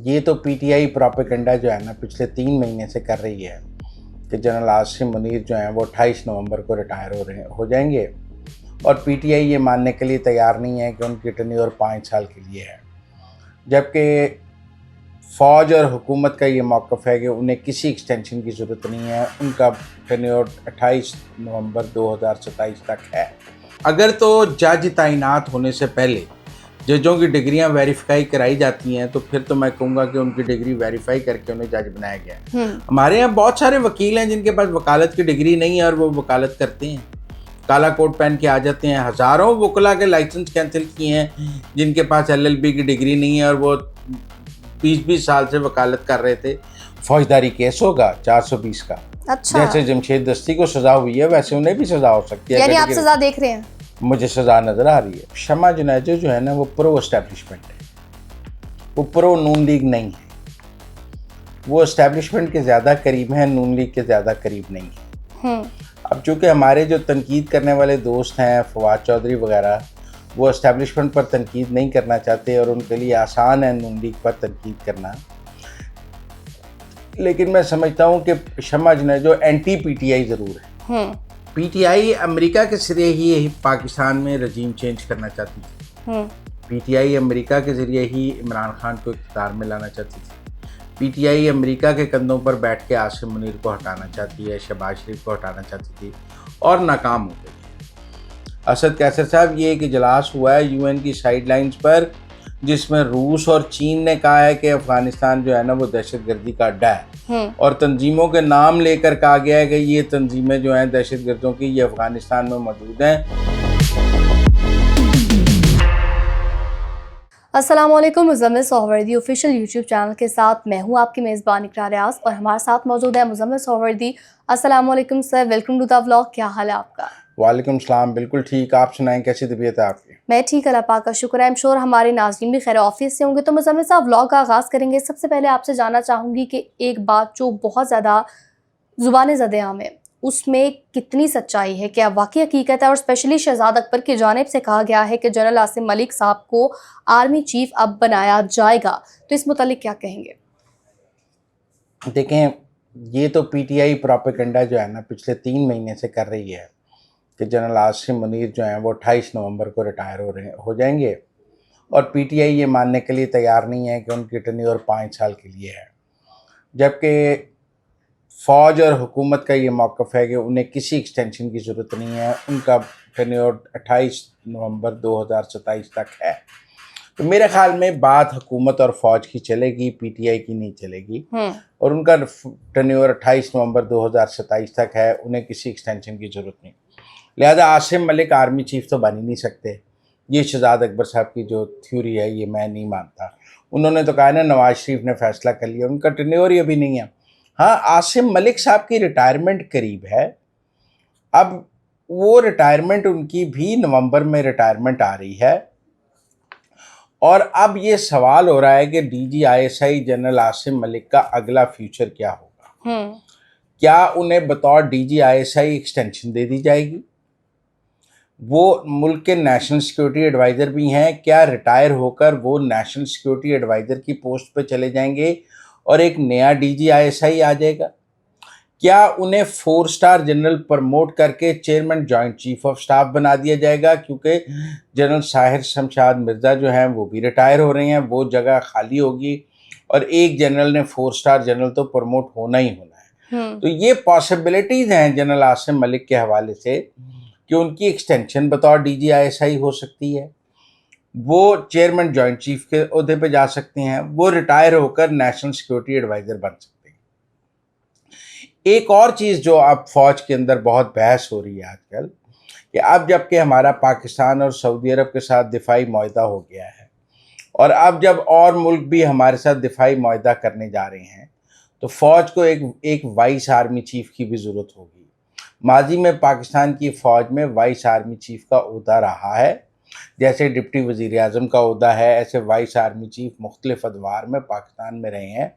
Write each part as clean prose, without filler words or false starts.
ये तो PTI propaganda जो है ना पिछले 3 महीने से कर रही है कि जनरल आसिम मुनीर जो हैं वो 28 नवंबर को रिटायर हो जाएंगे और पीटीआई ये मानने के लिए तैयार नहीं है कि उनकी टेन्योर 5 साल के लिए है, जबकि फ़ौज और हुकूमत का ये मौक़िफ़ है कि उन्हें किसी एक्सटेंशन की ज़रूरत नहीं है। उनका टेन्योर 28 नवंबर 2027 तक है। अगर तो जज तैनात होने से पहले जजों की डिग्रियां वेरीफाई कराई जाती हैं तो फिर तो मैं कहूँगा कि उनकी डिग्री वेरीफाई करके उन्हें जज बनाया गया है। हमारे यहाँ बहुत सारे वकील हैं जिनके पास वकालत की डिग्री नहीं है और वो वकालत करते हैं, काला कोट पहन के आ जाते हैं। हज़ारों वकला के लाइसेंस कैंसिल किए हैं जिनके पास LLB की डिग्री नहीं है और वो 20-20 साल से वकालत कर रहे थे। फौजदारी केस होगा 420 का। अच्छा। जैसे जमशेद दस्ती को सजा हुई है वैसे उन्हें भी सजा हो सकती है। यानी आप सजा देख रहे हैं? मुझे सजा नजर आ रही है। शमा जुनैजो जो है ना वो प्रो एस्टेब्लिशमेंट है, वो प्रो नून लीग नहीं है। वो एस्टेब्लिशमेंट के ज़्यादा करीब है, नून लीग के ज़्यादा करीब नहीं है। अब चूँकि हमारे जो तनकीद करने वाले दोस्त हैं फवाद चौधरी वगैरह, वो एस्टेब्लिशमेंट पर तनकीद नहीं करना चाहते और उनके लिए आसान है नून लीग पर तनकीद करना। लेकिन मैं समझता हूँ कि शमा जुनैजो एंटी पीटीआई ज़रूर है। पीटीआई अमेरिका के ज़रिए ही पाकिस्तान में रजीम चेंज करना चाहती थी। पीटीआई अमेरिका के ज़रिए ही इमरान खान को इक़्तिदार में लाना चाहती थी। पीटीआई अमेरिका के कंधों पर बैठ के आसिम मुनीर को हटाना चाहती है, शहबाज शरीफ को हटाना चाहती थी और नाकाम हो गई। असद कैसर साहब, ये एक इजलास हुआ है UN की साइडलाइंस पर जिसमें रूस और चीन ने कहा है कि अफ़गानिस्तान जो है ना वो दहशतगर्दी का अड्डा है और तंजीमों के नाम लेकर कहा गया है कि ये तंजीमें जो हैं दहशतगर्दों की ये अफ़गानिस्तान में मौजूद हैं। अस्सलामुअलैकुम, मुज़म्मिल सोहवर्दी ऑफिशियल यूट्यूब चैनल के साथ मैं हूं आपकी मेज़बान इकरार रियाज़ और हमारे साथ मौजूद है मुज़म्मिल सोहवर्दी। अस्सलामुअलैकुम sir, welcome to the vlog. क्या हाल है आपका? वालेकुम सलाम, बिल्कुल ठीक। आप सुनाएं, कैसी तबीयत है आपकी? मैं ठीक, अल्लाह पाक का शुक्र है। एम श्योर हमारे नाज़रीन भी खैर ऑफिस से होंगे। तो मुज़म्मिल साहब, व्लॉग का आगाज़ करेंगे। सबसे पहले आपसे जानना चाहूँगी कि एक बात जो बहुत ज़्यादा ज़ुबान ज़द-ए-आम है उसमें कितनी सच्चाई है, क्या वाकई हकीकत है? और स्पेशली शहजाद अकबर की जानिब से कहा गया है कि जनरल आसिम मलिक साहब को आर्मी चीफ अब बनाया जाएगा, तो इस मुतालिक क्या कहेंगे? देखें, ये तो पीटीआई प्रोपेगेंडा जो है ना पिछले 3 महीने से कर रही है कि जनरल आसिम मुनीर जो हैं वो 28 नवंबर को रिटायर हो जाएंगे और पीटीआई ये मानने के लिए तैयार नहीं है कि उनकी टेन्योर 5 साल के लिए है, जबकि फ़ौज और हुकूमत का ये मौक़िफ़ है कि उन्हें किसी एक्सटेंशन की ज़रूरत नहीं है। उनका टेन्योर 28 नवंबर 2027 तक है। तो मेरे ख्याल में बात हुकूमत और फ़ौज की चलेगी, पीटीआई की नहीं चलेगी और उनका टेन्योर 28 नवंबर 2027 तक है, उन्हें किसी एक्सटेंशन की ज़रूरत नहीं। लिहाजा आसिम मलिक आर्मी चीफ तो बन ही नहीं सकते। ये शहजाद अकबर साहब की जो थ्योरी है ये मैं नहीं मानता। उन्होंने तो कहा ना नवाज शरीफ ने फ़ैसला कर लिया, उनका टेन्योर ही अभी नहीं है। हाँ, आसिम मलिक साहब की रिटायरमेंट करीब है। अब वो रिटायरमेंट उनकी भी नवंबर में रिटायरमेंट आ रही है और अब ये सवाल हो रहा है कि DGISI जनरल आसिम मलिक का अगला फ्यूचर क्या होगा। क्या उन्हें बतौर DGISI एक्सटेंशन दे दी जाएगी? वो मुल्क के नेशनल सिक्योरिटी एडवाइज़र भी हैं। क्या रिटायर होकर वो नेशनल सिक्योरिटी एडवाइज़र की पोस्ट पे चले जाएंगे और एक नया DGISI आ जाएगा? क्या उन्हें 4 स्टार जनरल प्रमोट करके chairman joint chief of staff बना दिया जाएगा? क्योंकि जनरल साहिर शमशाद मिर्ज़ा जो हैं वो भी रिटायर हो रहे हैं, वो जगह खाली होगी और एक जनरल ने 4 स्टार जनरल तो प्रमोट होना ही होना है। तो ये पॉसिबिलिटीज़ हैं जनरल आसिम मलिक के हवाले से कि उनकी एक्सटेंशन बतौर DGISI हो सकती है, वो चेयरमैन जॉइंट चीफ के ओहदे पे जा सकते हैं, वो रिटायर होकर नेशनल सिक्योरिटी एडवाइज़र बन सकते हैं। एक और चीज़ जो अब फ़ौज के अंदर बहुत बहस हो रही है आजकल कि अब जबकि हमारा पाकिस्तान और सऊदी अरब के साथ दिफाई मुआहदा हो गया है और अब जब और मुल्क भी हमारे साथ दिफाई मुआहदा करने जा रहे हैं तो फ़ौज को एक वाइस आर्मी चीफ की भी ज़रूरत होगी। माजी में पाकिस्तान की फ़ौज में वाइस आर्मी चीफ का ओहदा रहा है, जैसे डिप्टी वज़ीर आज़म का ओहदा है, ऐसे वाइस आर्मी चीफ मुख्तलिफ अदवार में पाकिस्तान में रहे हैं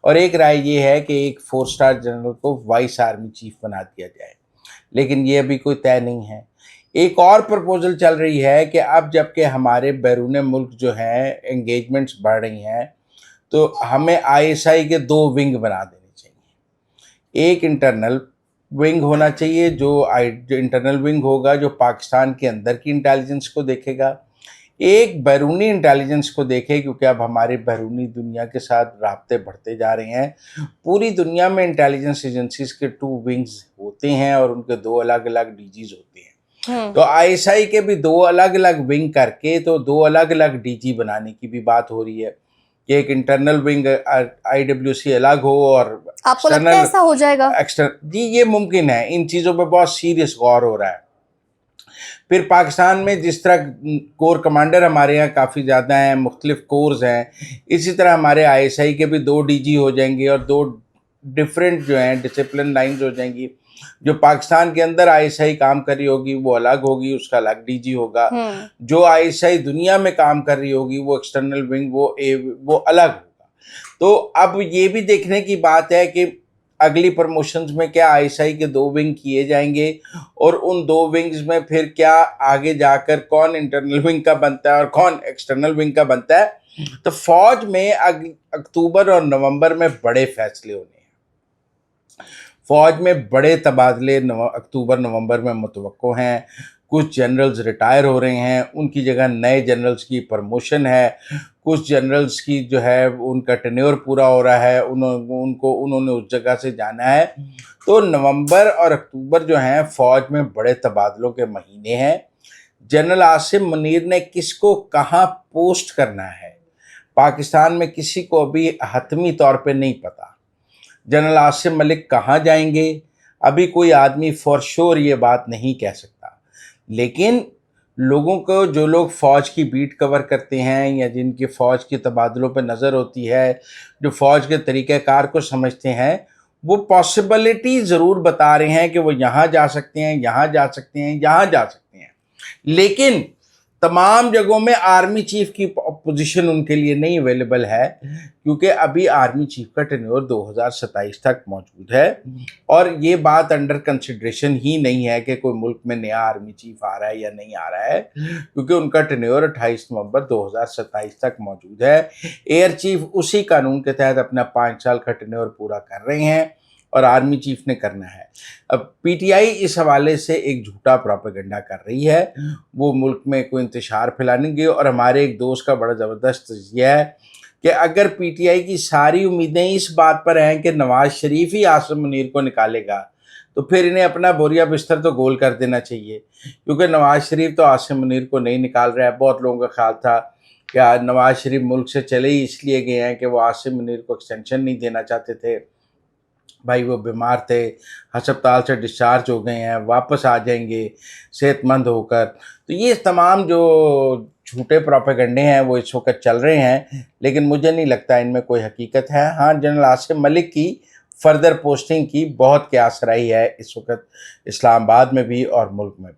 और एक राय ये है कि एक 4 स्टार जनरल को वाइस आर्मी चीफ बना दिया जाए, लेकिन ये अभी कोई तय नहीं है। एक और प्रपोजल चल रही है कि अब जबकि हमारे बैरून मुल्क जो हैं एंगेजमेंट्स बढ़ रही हैं तो हमें आईएसआई के 2 विंग बना देने चाहिए। एक इंटरनल विंग होना चाहिए, जो इंटरनल विंग होगा जो पाकिस्तान के अंदर की इंटेलिजेंस को देखेगा, एक बैरूनी इंटेलिजेंस को देखे, क्योंकि अब हमारे बैरूनी दुनिया के साथ राब्ते बढ़ते जा रहे हैं। पूरी दुनिया में इंटेलिजेंस एजेंसीज के 2 विंग्स होते हैं और उनके 2 अलग अलग डीजीज होते हैं। तो आईएसआई के भी 2 अलग अलग विंग करके तो 2 अलग अलग डीजी बनाने की भी बात हो रही है कि एक इंटरनल विंग आईडब्ल्यूसी अलग हो और आपको लगता है ऐसा हो जाएगा? जी ये मुमकिन है। इन चीज़ों पे बहुत सीरियस गौर हो रहा है। फिर पाकिस्तान में जिस तरह कोर कमांडर हमारे यहाँ काफ़ी ज़्यादा हैं, मुख्तलिफ कोर्स हैं, इसी तरह हमारे आईएसआई के भी 2 डीजी हो जाएंगे और 2 डिफरेंट जो हैं डिसिप्लिन लाइंस हो जाएंगी। जो पाकिस्तान के अंदर आईएसआई काम कर रही होगी वो अलग होगी, उसका अलग डीजी होगा। जो आईएसआई दुनिया में काम कर रही होगी वो एक्सटर्नल विंग वो अलग होगा। तो अब ये भी देखने की बात है कि अगली प्रमोशंस में क्या आईएसआई के 2 विंग किए जाएंगे और उन 2 विंग्स में फिर क्या आगे जाकर कौन इंटरनल विंग का बनता है और कौन एक्सटर्नल विंग का बनता है। तो फौज में अक्टूबर और नवंबर में बड़े फैसले होने हैं। फौज में बड़े तबादले अक्टूबर नवंबर में मुतवक्को हैं। कुछ जनरल्स रिटायर हो रहे हैं, उनकी जगह नए जनरल्स की प्रमोशन है। कुछ जनरल्स की जो है उनका टेन्योर पूरा हो रहा है, उन्होंने उस जगह से जाना है। तो नवंबर और अक्टूबर जो हैं फ़ौज में बड़े तबादलों के महीने हैं। जनरल आसिम मुनीर ने किसको कहाँ पोस्ट करना है पाकिस्तान में किसी को अभी हतमी तौर पे नहीं पता। जनरल आसिम मलिक कहाँ जाएंगे अभी कोई आदमी फॉर श्योर ये बात नहीं कह सकता। लेकिन लोगों को, जो लोग फ़ौज की बीट कवर करते हैं या जिनकी फ़ौज की तबादलों पर नज़र होती है, जो फ़ौज के तरीक़ाकार को समझते हैं, वो पॉसिबिलिटी ज़रूर बता रहे हैं कि वो यहाँ जा सकते हैं, यहाँ जा सकते हैं, यहाँ जा सकते हैं। लेकिन तमाम जगहों में आर्मी चीफ की पोजीशन उनके लिए नहीं अवेलेबल है, क्योंकि अभी आर्मी चीफ का टेन्योर 2027 तक मौजूद है और ये बात अंडर कंसिडरेशन ही नहीं है कि कोई मुल्क में नया आर्मी चीफ आ रहा है या नहीं आ रहा है, क्योंकि उनका टेन्योर 28 नवंबर 2027 तक मौजूद है। एयर चीफ उसी कानून के तहत अपना 5 साल का टेन्योर पूरा कर रहे हैं और आर्मी चीफ ने करना है। अब पीटीआई इस हवाले से एक झूठा प्रोपेगेंडा कर रही है, वो मुल्क में कोई इंतशार फैलानेंगे। और हमारे एक दोस्त का बड़ा ज़बरदस्त यह है कि अगर पीटीआई की सारी उम्मीदें इस बात पर हैं कि नवाज शरीफ ही आसिम मुनीर को निकालेगा, तो फिर इन्हें अपना बोरिया बिस्तर तो गोल कर देना चाहिए, क्योंकि नवाज शरीफ तो आसिम मुनीर को नहीं निकाल रहा है। बहुत लोगों का ख्याल था कि नवाज शरीफ मुल्क से चले ही इसलिए गए हैं कि वो आसिम मुनीर को एक्सटेंशन नहीं देना चाहते थे। भाई वो बीमार थे, अस्पताल से डिस्चार्ज हो गए हैं, वापस आ जाएंगे सेहतमंद होकर। तो ये तमाम जो झूठे प्रोपेगेंडे हैं वो इस वक्त चल रहे हैं, लेकिन मुझे नहीं लगता इनमें कोई हकीकत है। हाँ, जनरल आसिम मलिक की फर्दर पोस्टिंग की बहुत क्यास रही है इस वक्त इस्लामाबाद में भी और मुल्क में भी।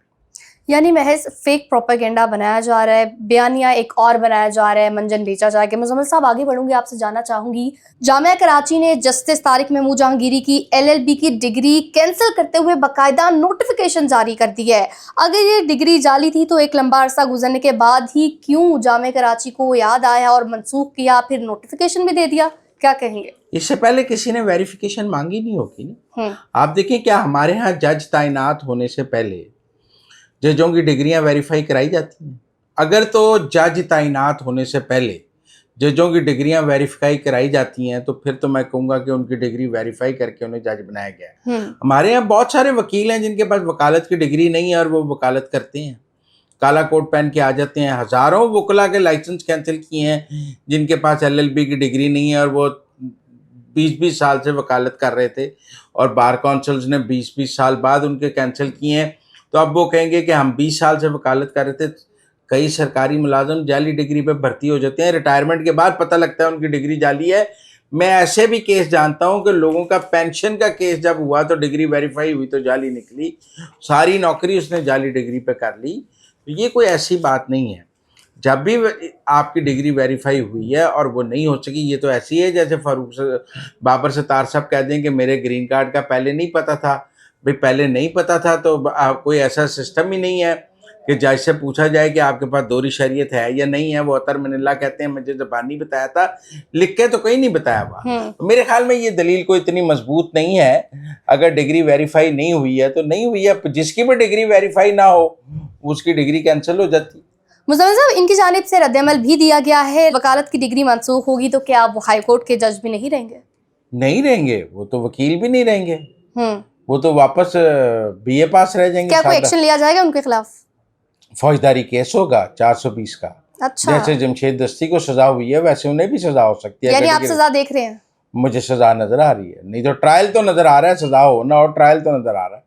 यानी महज फेक प्रोपेगेंडा बनाया जा रहा है, बयानिया एक और बनाया जा रहा है, मंजन बेचा जाएगा। मुजम्मिल साहब आगे बढ़ूंगी, आपसे जानना चाहूंगी, जामिया कराची ने जस्टिस तारिक महमूद जहांगीरी की एलएलबी की डिग्री कैंसिल करते हुए बाकायदा नोटिफिकेशन जारी कर दी है। अगर ये डिग्री जाली थी तो एक लंबा अरसा गुजरने के बाद ही क्यों जामिया कराची को याद आया और मनसूख किया, फिर नोटिफिकेशन भी दे दिया, क्या कहेंगे? इससे पहले किसी ने वेरिफिकेशन मांगी नहीं होगी ना। आप देखें, क्या हमारे यहाँ जज तैनात होने से पहले जजों की डिग्रियां वेरीफाई कराई जाती हैं? अगर तो जज तैनात होने से पहले जजों की डिग्रियां वेरीफाई कराई जाती हैं तो फिर तो मैं कहूँगा कि उनकी डिग्री वेरीफाई करके उन्हें जज बनाया गया है। हमारे यहाँ बहुत सारे वकील हैं जिनके पास वकालत की डिग्री नहीं है और वो वकालत करते हैं, काला कोट पहन के आ जाते हैं। हज़ारों वकला के लाइसेंस कैंसिल किए हैं जिनके पास एलएलबी की डिग्री नहीं है और वो 20-20 साल से वकालत कर रहे थे और बार काउंसिल्स ने 20-20 साल बाद उनके कैंसिल किए हैं। तो अब वो कहेंगे कि हम 20 साल से वकालत कर रहे थे। कई सरकारी मुलाजम जाली डिग्री पे भर्ती हो जाते हैं, रिटायरमेंट के बाद पता लगता है उनकी डिग्री जाली है। मैं ऐसे भी केस जानता हूं कि लोगों का पेंशन का केस जब हुआ तो डिग्री वेरीफाई हुई तो जाली निकली, सारी नौकरी उसने जाली डिग्री पे कर ली। तो ये कोई ऐसी बात नहीं है। जब भी आपकी डिग्री वेरीफाई हुई है और वो नहीं हो सकी, ये तो ऐसी है जैसे बाबर सत्तार साहब कह दें कि मेरे ग्रीन कार्ड का पहले नहीं पता था। भाई पहले नहीं पता था तो कोई ऐसा सिस्टम ही नहीं है कि जज से पूछा जाए कि आपके पास दोहरी शरीयत है या नहीं है, वो अतर मिनल्ला कहते हैं मुझे ज़बानी बताया था, लिख के तो कहीं नहीं बताया हुआ। तो मेरे ख्याल में ये दलील कोई इतनी मजबूत नहीं है। अगर डिग्री वेरीफाई नहीं हुई है तो नहीं हुई है, जिसकी भी डिग्री वेरीफाई ना हो उसकी डिग्री कैंसिल हो जाती है। मुज़म्मिल साहब, इनकी जानिब से रद्द-ए-अमल भी दिया गया है, वकालत की डिग्री मनसूख होगी तो क्या वो हाई कोर्ट के जज भी नहीं रहेंगे? नहीं रहेंगे, वो तो वकील भी नहीं रहेंगे, हम्म वो तो वापस बीए पास रह जाएंगे। क्या कोई सादा एक्शन लिया जाएगा उनके खिलाफ? फौजदारी केस होगा 420 का। अच्छा, जैसे जमशेद दस्ती को सजा हुई है वैसे उन्हें भी सजा हो सकती है। यानी आप अगर सजा देख रहे हैं? मुझे सजा नजर आ रही है, नहीं तो ट्रायल तो नजर आ रहा है, सजा हो ना हो ट्रायल तो नजर आ रहा है।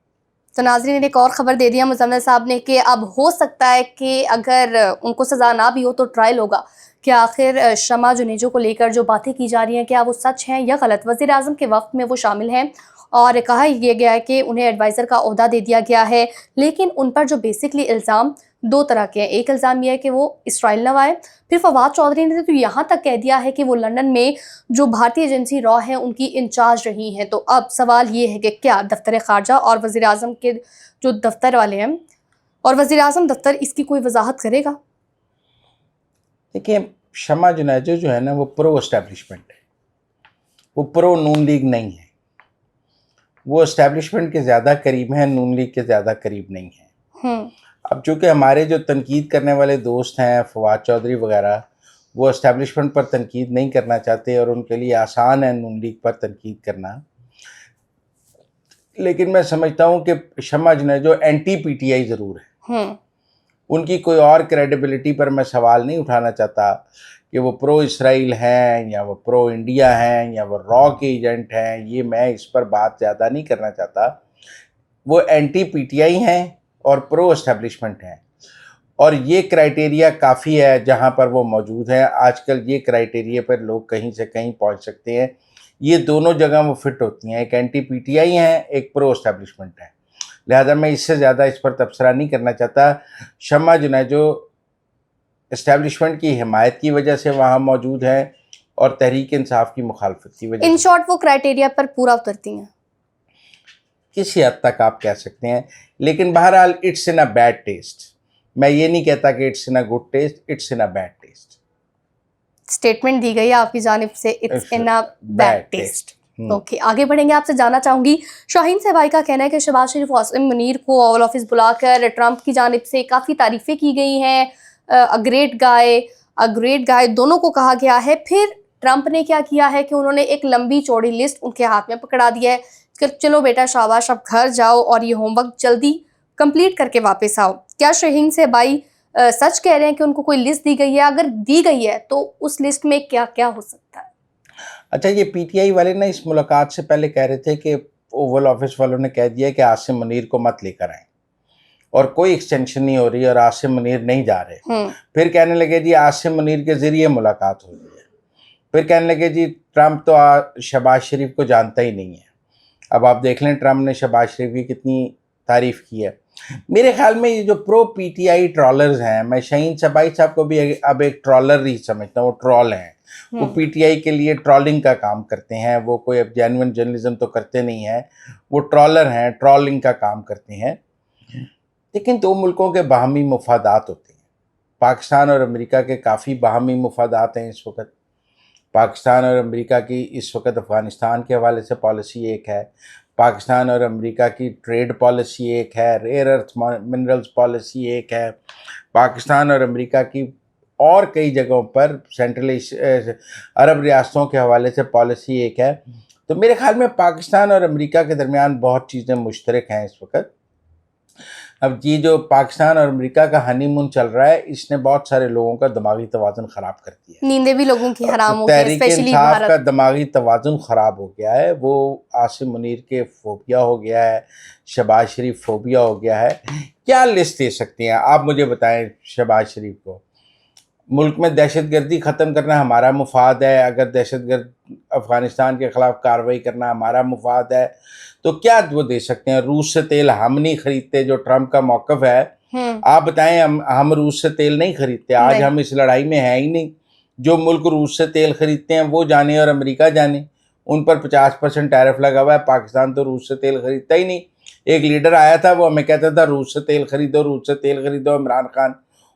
तो नाज़रीन, एक और ख़बर दे दिया मुज़म्मिल साहब ने कि अब हो सकता है कि अगर उनको सज़ा ना भी हो तो ट्रायल होगा। क्या आखिर शमा जुनेजो को लेकर जो बातें की जा रही हैं क्या वो सच हैं या गलत? वज़ीर आज़म के वक्त में वो शामिल हैं और कहा यह गया है कि उन्हें एडवाइज़र का ओहदा दे दिया गया है, लेकिन उन पर जो बेसिकली इल्ज़ाम दो तरह के हैं। एक इल्ज़ाम यह है कि वो इसराइल नवाए, फिर फवाद चौधरी ने तो यहाँ तक कह दिया है कि वो लंदन में जो भारतीय एजेंसी रॉ है उनकी इंचार्ज रही हैं। तो अब सवाल ये है कि क्या दफ्तर खारजा और वज़ीर आज़म के जो दफ्तर वाले हैं और वज़ीर आज़म दफ्तर इसकी कोई वजाहत करेगा? देखिए, शमा जुनेजो जो है ना वो प्रो एस्टेब्लिशमेंट है, वो प्रो नून लीग नहीं है। वो एस्टेब्लिशमेंट के ज़्यादा करीब हैं, नून लीग के ज़्यादा करीब नहीं है। अब चूँकि हमारे जो तनकीद करने वाले दोस्त हैं फवाद चौधरी वगैरह, वो एस्टेब्लिशमेंट पर तनकीद नहीं करना चाहते और उनके लिए आसान है नून लीग पर तनकीद करना। लेकिन मैं समझता हूँ कि शमा जुनेजो एंटी पीटीआई ज़रूर है। उनकी कोई और क्रेडिबिलिटी पर मैं सवाल नहीं उठाना चाहता कि वो प्रो इसराइल हैं या वो प्रो इंडिया हैं या वो रॉ के एजेंट हैं, ये मैं इस पर बात ज़्यादा नहीं करना चाहता। वो एंटी पीटीआई हैं और प्रो एस्टेब्लिशमेंट हैं और ये क्राइटेरिया काफ़ी है जहाँ पर वो मौजूद हैं। आजकल ये क्राइटेरिया पर लोग कहीं से कहीं पहुँच सकते हैं, ये दोनों जगह वो फिट होती हैं। एक एंटी पीटीआई हैं, एक प्रो एस्टेब्लिशमेंट है। लिहाजा मैं इससे ज़्यादा इस पर तबसरा नहीं करना चाहता। शमा जुनेजो एस्टेब्लिशमेंट की हिमायत की वजह से वहाँ मौजूद है और तहरीक इंसाफ की मुखालफत की वजह इन से। शॉर्ट वो क्राइटेरिया पर पूरा उतरती हैं। किसी हद तक आप कह सकते हैं, लेकिन बहरहाल it's in a bad taste. मैं ये नहीं कहता कि it's in a good taste, it's in a bad taste. Statement दी गई है आपकी जानिब से, it's in a bad taste. Okay, आगे बढ़ेंगे। आपसे जानना चाहूंगी, शाहीन सहबाई का कहना है कि शहबाज शरीफ और आसिम मुनीर को ओवल ऑफिस बुलाकर ट्रंप की जानिब से काफ़ी तारीफ़ें की गई हैं। अ ग्रेट गाय दोनों को कहा गया है। फिर ट्रंप ने क्या किया है कि उन्होंने एक लंबी चौड़ी लिस्ट उनके हाथ में पकड़ा दिया है कि चलो बेटा शाबाश, अब घर जाओ और ये होमवर्क जल्दी कंप्लीट करके वापस आओ। क्या शाहीन सहबाई सच कह रहे हैं कि उनको कोई लिस्ट दी गई है? अगर दी गई है तो उस लिस्ट में क्या क्या हो सकता है? अच्छा, ये पीटीआई वाले ना इस मुलाकात से पहले कह रहे थे कि ओवल ऑफिस वालों ने कह दिया कि आसिम मुनीर को मत लेकर आए और कोई एक्सटेंशन नहीं हो रही और आसिम मुनीर नहीं जा रहे। फिर कहने लगे जी आसिम मुनीर के ज़रिए मुलाकात हो रही है। फिर कहने लगे जी ट्रंप तो शहबाज शरीफ को जानता ही नहीं है। अब आप देख लें ट्रंप ने शहबाज शरीफ की कितनी तारीफ़ की है। मेरे ख्याल में ये जो प्रो पीटीआई ट्रॉलर्स हैं, मैं शाहीन सहबाई साहब को भी अब एक ट्रॉलर ही समझता हूँ, वो ट्रॉल हैं। वो पीटीआई के लिए ट्रॉलिंग का काम करते हैं, वो कोई अब जेन्युइन जर्नलिज्म तो करते नहीं हैं, वो ट्रॉलर हैं, ट्रॉलिंग का काम करते हैं। लेकिन दो मुल्कों के बाहमी मुफादात होते हैं। पाकिस्तान और अमेरिका के काफ़ी बाहमी मुफादात हैं इस वक्त। पाकिस्तान और अमेरिका की इस वक्त अफ़गानिस्तान के हवाले से पॉलिसी एक है, पाकिस्तान और अमेरिका की ट्रेड पॉलिसी एक है, रेयर अर्थ मिनरल्स पॉलिसी एक है, पाकिस्तान और अमेरिका की और कई जगहों पर सेंट्रल अरब रियासतों के हवाले से पॉलिसी एक है। तो मेरे ख्याल में पाकिस्तान और अमेरिका के दरमियान बहुत चीज़ें मुश्तरक हैं इस वक्त। अब ये जो पाकिस्तान और अमेरिका का हनीमून चल रहा है, इसने बहुत सारे लोगों का दिमागी तवाज़ुन ख़राब कर दिया है। नींदें भी लोगों की हराम हो गई, तहरीक स्पेशली इंसाफ भारत। का दिमागी तवाज़ुन ख़राब हो गया है। वो आसिम मुनीर के फोबिया हो गया है, शहबाज शरीफ फोबिया हो गया है। क्या लिस्ट दे सकते हैं आप मुझे बताएं? शहबाज शरीफ को मुल्क में दहशतगर्दी ख़त्म करना हमारा मुफाद है, अगर दहशतगर्द अफ़गानिस्तान के ख़िलाफ़ कार्रवाई करना हमारा मुफाद है, तो क्या वो दे सकते हैं? रूस से तेल हम नहीं खरीदते, जो ट्रंप का मौक़िफ़ है। आप बताएं, हम रूस से तेल नहीं खरीदते, आज हम इस लड़ाई में हैं ही नहीं। जो मुल्क रूस से तेल खरीदते हैं वो जाने और अमेरिका जाने, उन पर 50% टैरिफ लगा हुआ है। पाकिस्तान तो रूस से तेल खरीदता ही नहीं। एक लीडर आया था, वो हमें कहता था रूस से तेल खरीदो, रूस से तेल खरीदो, इमरान खान।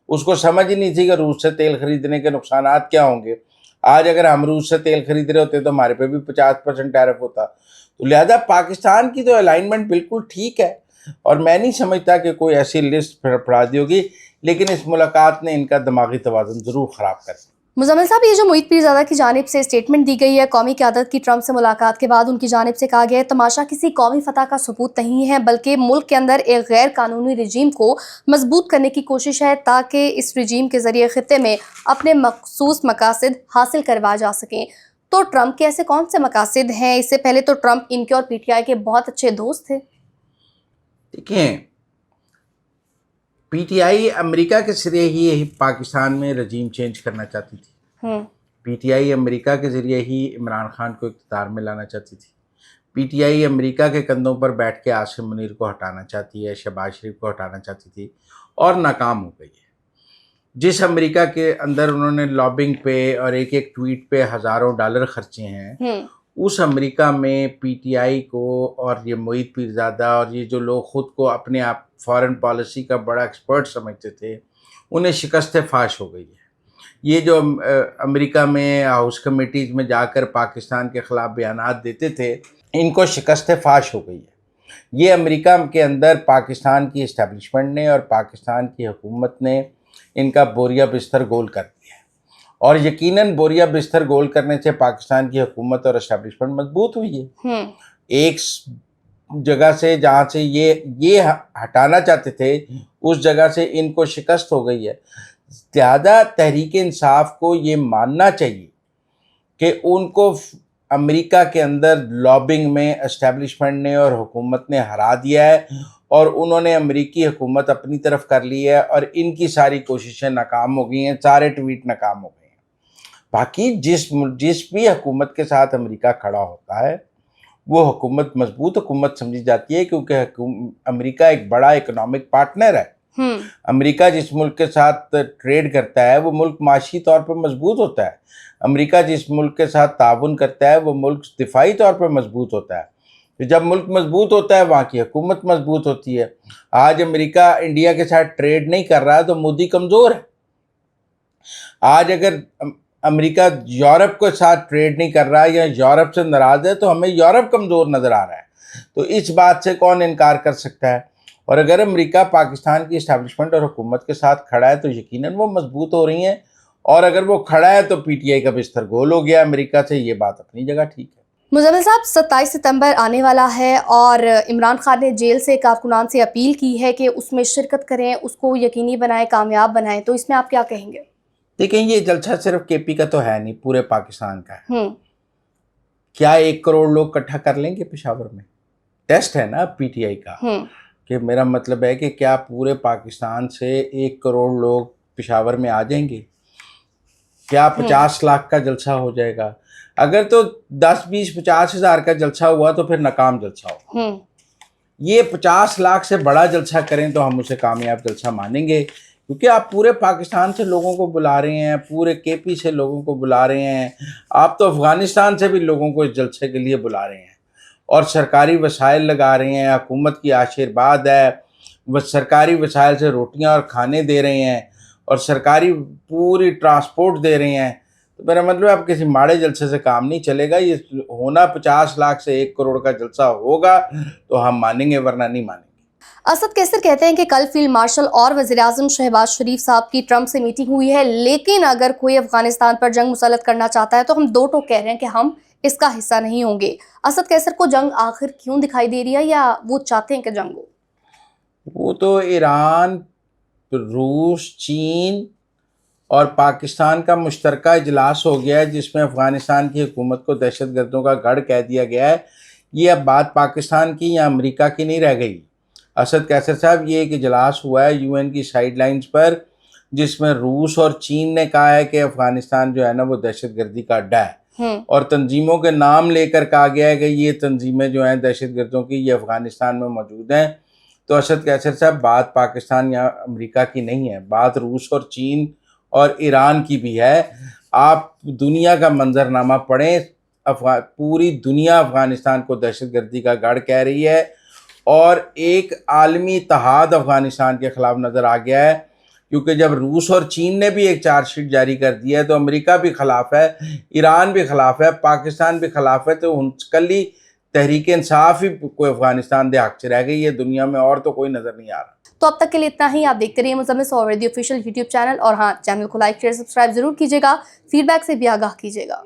उसको समझ ही नहीं थी कि रूस से तेल खरीदने के नुकसानात क्या होंगे। आज अगर हम रूस से तेल खरीद रहे होते तो हमारे पे भी 50% टैरिफ होता। तो लिहाजा पाकिस्तान की तो अलाइनमेंट बिल्कुल ठीक है, और मैं नहीं समझता कि कोई ऐसी लिस्ट फड़ा दी होगी, लेकिन इस मुलाकात ने इनका दिमागी तवाज़ुन ज़रूर ख़राब कर दिया। मुज़म्मिल साहब, ये जो मुईद पीरज़ादा की जानिब से स्टेटमेंट दी गई है कौमी क़यादत की ट्रंप से मुलाकात के बाद, उनकी जानिब से कहा गया है तमाशा किसी कौमी फतह का सबूत नहीं है, बल्कि मुल्क के अंदर एक गैर कानूनी रजीम को मजबूत करने की कोशिश है ताकि इस रजीम के ज़रिए ख़ित्ते में अपने मखसूस मकासद हासिल करवाए जा सकें। तो ट्रंप के ऐसे कौन से मकासद हैं? इससे पहले तो ट्रंप इनके और PTI के बहुत अच्छे दोस्त थे। देखें, PTI अमेरिका के ज़रिए ही पाकिस्तान में रजीम चेंज करना चाहती थी। PTI अमेरिका के ज़रिए ही इमरान खान को इक़्तिदार में लाना चाहती थी। PTI अमेरिका के कंधों पर बैठ के आसिम मुनीर को हटाना चाहती है, शहबाज शरीफ को हटाना चाहती थी, और नाकाम हो गई है। जिस अमेरिका के अंदर उन्होंने लॉबिंग पे और एक एक ट्वीट पे हज़ारों डॉलर खर्चे हैं, उस अमेरिका में PTI को और ये मुईद पीरज़ादा और ये जो लोग ख़ुद को अपने आप फॉरेन पॉलिसी का बड़ा एक्सपर्ट समझते थे, उन्हें शिकस्त फाश हो गई है। ये जो अमेरिका में हाउस कमेटीज़ में जाकर पाकिस्तान के ख़िलाफ़ बयानात देते थे, इनको शिकस्त फाश हो गई है। ये अमेरिका के अंदर पाकिस्तान की इस्टेब्लिशमेंट ने और पाकिस्तान की हुकूमत ने इनका बोरिया बिस्तर गोल कर दिया है, और यकीनन बोरिया बिस्तर गोल करने से पाकिस्तान की हुकूमत और इस्टेब्लिशमेंट मजबूत हुई है। एक जगह से जहाँ से ये हटाना चाहते थे, उस जगह से इनको शिकस्त हो गई है। ज़्यादा तहरीक इंसाफ को ये मानना चाहिए कि उनको अमेरिका के अंदर लॉबिंग में एस्टेब्लिशमेंट ने और हुकूमत ने हरा दिया है, और उन्होंने अमेरिकी हुकूमत अपनी तरफ कर ली है, और इनकी सारी कोशिशें नाकाम हो गई हैं, सारे ट्वीट नाकाम हो गए हैं। बाकी जिस भी हुकूमत के साथ अमेरिका खड़ा होता है, वो हुकूमत मजबूत हुकूमत समझी जाती है, क्योंकि अमेरिका एक बड़ा इकोनॉमिक पार्टनर है। अमेरिका जिस मुल्क के साथ ट्रेड करता है, वो मुल्क माशी तौर पर मजबूत होता है। अमेरिका जिस मुल्क के साथ ताउन करता है, वो मुल्क दिफाई तौर पर मजबूत होता है। तो जब मुल्क मजबूत होता है, वहाँ की हुकूमत मजबूत होती है। आज अमेरिका इंडिया के साथ ट्रेड नहीं कर रहा है तो मोदी कमज़ोर है। आज अगर अमेरिका यूरोप के साथ ट्रेड नहीं कर रहा है या यूरोप से नाराज़ है, तो हमें यूरोप कमज़ोर नज़र आ रहा है। तो इस बात से कौन इनकार कर सकता है? और अगर अमेरिका पाकिस्तान की इस्टेब्लिशमेंट और हुकूमत के साथ खड़ा है, तो यकीनन वो मजबूत हो रही हैं, और अगर वो खड़ा है तो PTI का बिस्तर गोल हो गया अमेरिका से। ये बात अपनी जगह ठीक है। मुज़म्मिल साहब, 27 सितंबर आने वाला है और इमरान खान ने जेल से कारकुनान से अपील की है कि उसमें शिरकत करें, उसको यकीनी बनाएं, कामयाब बनाएं, तो इसमें आप क्या कहेंगे? देखें, ये जलसा सिर्फ KP का तो है नहीं, पूरे पाकिस्तान का है। क्या 1 करोड़ लोग इकट्ठा कर लेंगे पेशावर में? टेस्ट है ना PTI का, कि मेरा मतलब है कि क्या पूरे पाकिस्तान से 1 करोड़ लोग पेशावर में आ जाएंगे? क्या 50 लाख का जलसा हो जाएगा? अगर तो 10, 20, 50 हज़ार का जलसा हुआ तो फिर नाकाम जलसा हो। ये 50 लाख से बड़ा जलसा करें तो हम उसे कामयाब जलसा मानेंगे, क्योंकि आप पूरे पाकिस्तान से लोगों को बुला रहे हैं, पूरे KP से लोगों को बुला रहे हैं, आप तो अफ़गानिस्तान से भी लोगों को इस जलसे के लिए बुला रहे हैं, और सरकारी वसाइल लगा रहे हैं, हुकूमत की आशीर्वाद है, वह सरकारी वसाइल से रोटियां और खाने दे रहे हैं, और सरकारी पूरी ट्रांसपोर्ट दे रहे हैं। तो मेरा मतलब अब किसी माड़े जलसे से काम नहीं चलेगा। ये होना 50 लाख से 1 करोड़ का जलसा होगा तो हम मानेंगे, वरना नहीं मानेंगे। असद कैसर कहते हैं कि कल फील्ड मार्शल और वज़ीर-ए-आज़म शहबाज शरीफ साहब की ट्रंप से मीटिंग हुई है, लेकिन अगर कोई अफगानिस्तान पर जंग मुसल्लत करना चाहता है तो हम दो टोक कह रहे हैं कि हम इसका हिस्सा नहीं होंगे। असद कैसर को जंग आखिर क्यों दिखाई दे रही है, या वो चाहते हैं कि जंग हो? वो तो ईरान, रूस, चीन और पाकिस्तान का मुश्तरका इजलास हो गया है, जिसमें अफ़गानिस्तान की हुकूमत को दहशतगर्दों का गढ़ कह दिया गया है। ये अब बात पाकिस्तान की या अमेरिका की नहीं रह गई। असद कैसर साहब, ये एक इजलास हुआ है UN की साइडलाइंस पर, जिसमें रूस और चीन ने कहा है कि अफ़गानिस्तान जो है ना वो दहशतगर्दी का अड्डा है, और तंजीमों के नाम लेकर कहा गया है कि ये तंजीमें जो हैं दहशतगर्दों की, ये अफ़गानिस्तान में मौजूद हैं। तो असद कैसर साहब, बात पाकिस्तान या अमेरिका की नहीं है, बात रूस और चीन और ईरान की भी है। आप दुनिया का मंजरनामा पढ़ें, पूरी दुनिया अफ़गानिस्तान को दहशतगर्दी का गढ़ कह रही है, और एक आलमी इत्तेहाद अफ़गानिस्तान के ख़िलाफ़ नज़र आ गया है, क्योंकि जब रूस और चीन ने भी एक चार्जशीट जारी कर दिया है तो अमेरिका भी ख़िलाफ़ है, ईरान भी ख़िलाफ़ है, पाकिस्तान भी ख़िलाफ़ है। तो कल ही तहरीक इंसाफ ही कोई अफ़गानिस्तान दे हक़ च रह गई है दुनिया में, और तो कोई नज़र नहीं आ रहा। तो अब तक के लिए इतना ही। आप देखते रहिए मुज़म्मिल सौवर्दी ऑफिशियल यूट्यूब चैनल, और हाँ, चैनल को लाइक शेयर सब्सक्राइब जरूर कीजिएगा, फीडबैक से भी आगाह कीजिएगा।